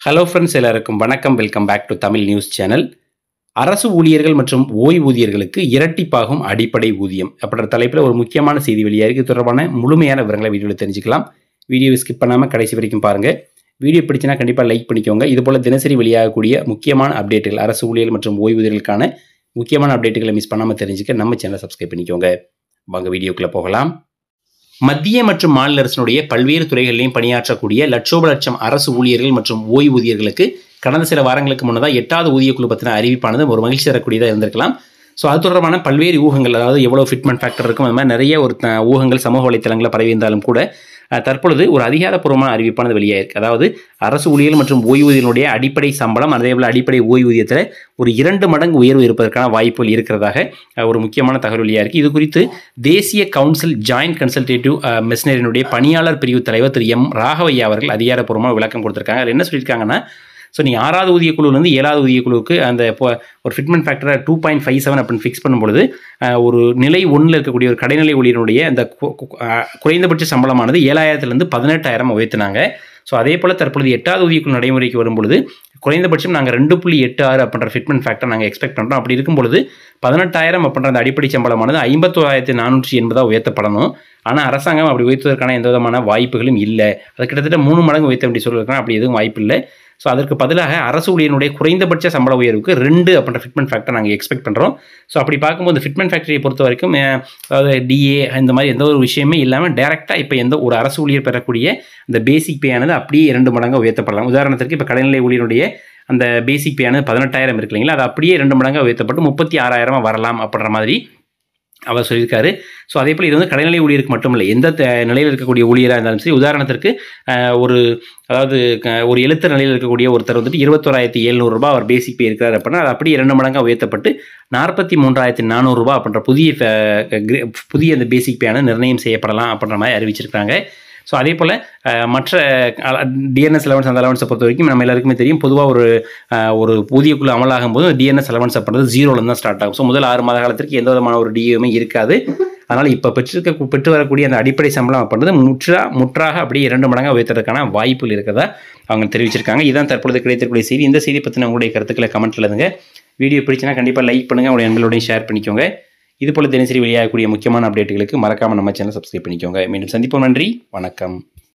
Hello friends, எல்லாருக்கும் வணக்கம். Welcome back to Tamil news channel. அரசு ஊழியர்கள் மற்றும் ஓய்வூதியர்களுக்கு இரட்டிப்பாகும் அடிப்படை ஊதியம் அப்படின்ற தலைப்பில் ஒரு முக்கியமான செய்தி வெளியாயிருக்கு. தொடர்பான முழுமையான விவரங்களை வீடியோவில் தெரிஞ்சுக்கலாம். வீடியோவை ஸ்கிப் பண்ணாமல் கடைசி வரைக்கும் பாருங்கள். வீடியோ பிடிச்சினா கண்டிப்பாக லைக் பண்ணிக்கோங்க. இதுபோல் தினசரி வெளியாகக்கூடிய முக்கியமான அப்டேட்டுகள், அரசு ஊழியர்கள் மற்றும் ஓய்வூதியர்களுக்கான முக்கியமான அப்டேட்டுகளை மிஸ் பண்ணாமல் தெரிஞ்சுக்க நம்ம சேனலை சப்ஸ்கிரைப் பண்ணிக்கோங்க. வாங்க வீடியோக்குள்ளே போகலாம். மத்திய மற்றும் மாநில அரசினுடைய பல்வேறு துறைகளிலையும் பணியாற்றக்கூடிய லட்சோப அரசு ஊழியர்கள் மற்றும் ஓய்வூதியர்களுக்கு கடந்த சில வாரங்களுக்கு முன்னதாக 8வது ஊதியக்குழு பற்றின அறிவிப்பானது ஒரு மகிழ்ச்சி தரக்கூடியதாக இருந்திருக்கலாம். ஸோ அது தொடர்பான பல்வேறு ஊகங்கள், அதாவது எவ்வளோ ஃபிட்மெண்ட் ஃபேக்டர் இருக்கும், அது மாதிரி நிறைய ஊகங்கள் சமூக வலைத்தளங்களில் பரவி இருந்தாலும் கூட தற்பொழுது ஒரு அதிகாரப்பூர்வமான அறிவிப்பானது வெளியாயிருக்கு. அதாவது அரசு ஊழியர்கள் மற்றும் ஓய்வூதியர்களுடைய அடிப்படை சம்பளம், அதேபோல் அடிப்படை ஓய்வூதியத்தில் ஒரு 2 மடங்கு உயர்வு இருப்பதற்கான வாய்ப்புகள் இருக்கிறதாக ஒரு முக்கியமான தகவல் வெளியாயிருக்கு. இது குறித்து தேசிய கவுன்சில் ஜாயின்ட் கன்சல்டேட்டிவ் மெஷினரியினுடைய பணியாளர் பிரிவு தலைவர் திரு எம் ராகவையா அவர்கள் அதிகாரப்பூர்வமாக விளக்கம் கொடுத்திருக்காங்க. அதில் என்ன சொல்லியிருக்காங்கன்னா, ஸோ நீங்கள் 6வது ஊதியக்குழுவிலிருந்து 7வது ஊதியக்குழுவுக்கு அந்த ஒரு ஃபிட்மெண்ட் ஃபேக்டரை 2.57 அப்படின்னு ஃபிக்ஸ் பண்ணும்பொழுது ஒரு நிலை 1ல் இருக்கக்கூடிய ஒரு கடைநிலை ஊழியருடைய அந்த குறைந்தபட்ச சம்பளமானது 7,000லேருந்து 18,000 உயர்த்தினாங்க. ஸோ அதே போல் தற்பொழுது 8வது ஊதியக்குழு நடைமுறைக்கு வரும்பொழுது குறைந்தபட்சம் நாங்கள் 2.86 அப்படின்ற ஃபிட்மெண்ட் ஃபேக்டர் நாங்கள் எக்ஸ்பெக்ட் பண்ணுறோம். அப்படி இருக்கும்பொழுது 18,000 அப்படின்ற அந்த அடிப்படை சம்பளமானது 51,480 உயர்த்தப்படணும். ஆனால் அரசாங்கம் அப்படி உயர்த்துவதற்கான எந்த விதமான வாய்ப்புகளும் இல்லை. அது கிட்டத்தட்ட 3 மடங்கு உயர்த்த அப்படி சொல்லியிருக்காங்க. அப்படி எதுவும் வாய்ப்பு இல்லை. ஸோ அதற்கு பதிலாக அரசு ஊழியனுடைய குறைந்தபட்ச சம்பள உயர்வுக்கு 2 அப்படின்ற ஃபிட்மெண்ட் ஃபேக்டர் நாங்கள் எக்ஸ்பெக்ட் பண்ணுறோம். ஸோ அப்படி பார்க்கும்போது ஃபிட்மெண்ட் ஃபேக்டரியை பொறுத்த வரைக்கும் அதாவது டிஏ இந்த மாதிரி எந்த ஒரு விஷயமே இல்லாமல் டேரெக்டாக இப்போ எந்த ஒரு அரசு ஊழியர் பெறக்கூடிய அந்த பேசிக் பே ஆனது அப்படியே 2 மடங்கு உயர்த்தப்படலாம். உதாரணத்திற்கு இப்போ கடைநிலை ஊழியனுடைய அந்த பேசிக் பே ஆனது 18,000 இருக்கு இல்லைங்களா, அது அப்படியே 2 மடங்காக உயர்த்தப்பட்டு 36,000 வரலாம் அப்படின்ற மாதிரி அவர் சொல்லியிருக்காரு. ஸோ அதே போல் இது வந்து கடைநிலை ஊழியருக்கு மட்டும் இல்லை, எந்த நிலையில் இருக்கக்கூடிய ஊழியராக இருந்தாலும் சரி. உதாரணத்திற்கு ஒரு எழுத்தர் நிலையில் இருக்கக்கூடிய ஒருத்தர் வந்துட்டு 21,700 அவர் பேசிக் பே இருக்கிறார் அப்படின்னா அது அப்படியே 2 மடங்காக உயர்த்தப்பட்டு 43,400 அப்படின்ற புதிய அந்த பேசிக் பே ஆனது நிர்ணயம் செய்யப்படலாம் அப்படின்ற மாதிரி அறிவிச்சிருக்காங்க. ஸோ அதே போல் மற்ற டிஎன்எஸ் அலவன்ஸ், அந்த அலவன்ஸை பொறுத்த வரைக்கும் நம்ம எல்லாருக்குமே தெரியும், பொதுவாக ஒரு ஊதியக்குழு அமலாகும் போது டிஎன்எஸ் அலவன்ஸ் அப்படின்றது 0லேருந்து தான் ஸ்டார்ட் ஆகும். ஸோ முதல் 6 மாத காலத்திற்கு எந்த விதமான ஒரு டிஏவுமே இருக்காது. அதனால் இப்போ பெற்று வரக்கூடிய அந்த அடிப்படை சம்பளம் அப்படின்றது முற்றாக அப்படியே 2 மடங்காக உயர்த்துறதுக்கான வாய்ப்புகள் இருக்கிறதா அவங்க தெரிவிச்சிருக்காங்க. இதுதான் தற்பொழுது கிடைத்திருக்கூடிய செய்தி. இந்த செய்தி பற்றின உங்களுடைய கருத்துக்களை கமெண்ட்டில் எழுதுங்க. வீடியோ பிடிச்சினா கண்டிப்பாக லைக் பண்ணுங்கள், உங்களுடைய நண்பர்களோடையும் ஷேர் பண்ணிக்கோங்க. இதுபோல் தினசரி வெளியாகக்கூடிய முக்கியமான அப்டேட்டுகளுக்கு மறக்காமல் நம்ம சேனல் சப்ஸ்கிரைப் பண்ணிக்கோங்க. மீண்டும் சந்திப்போம். நன்றி, வணக்கம்.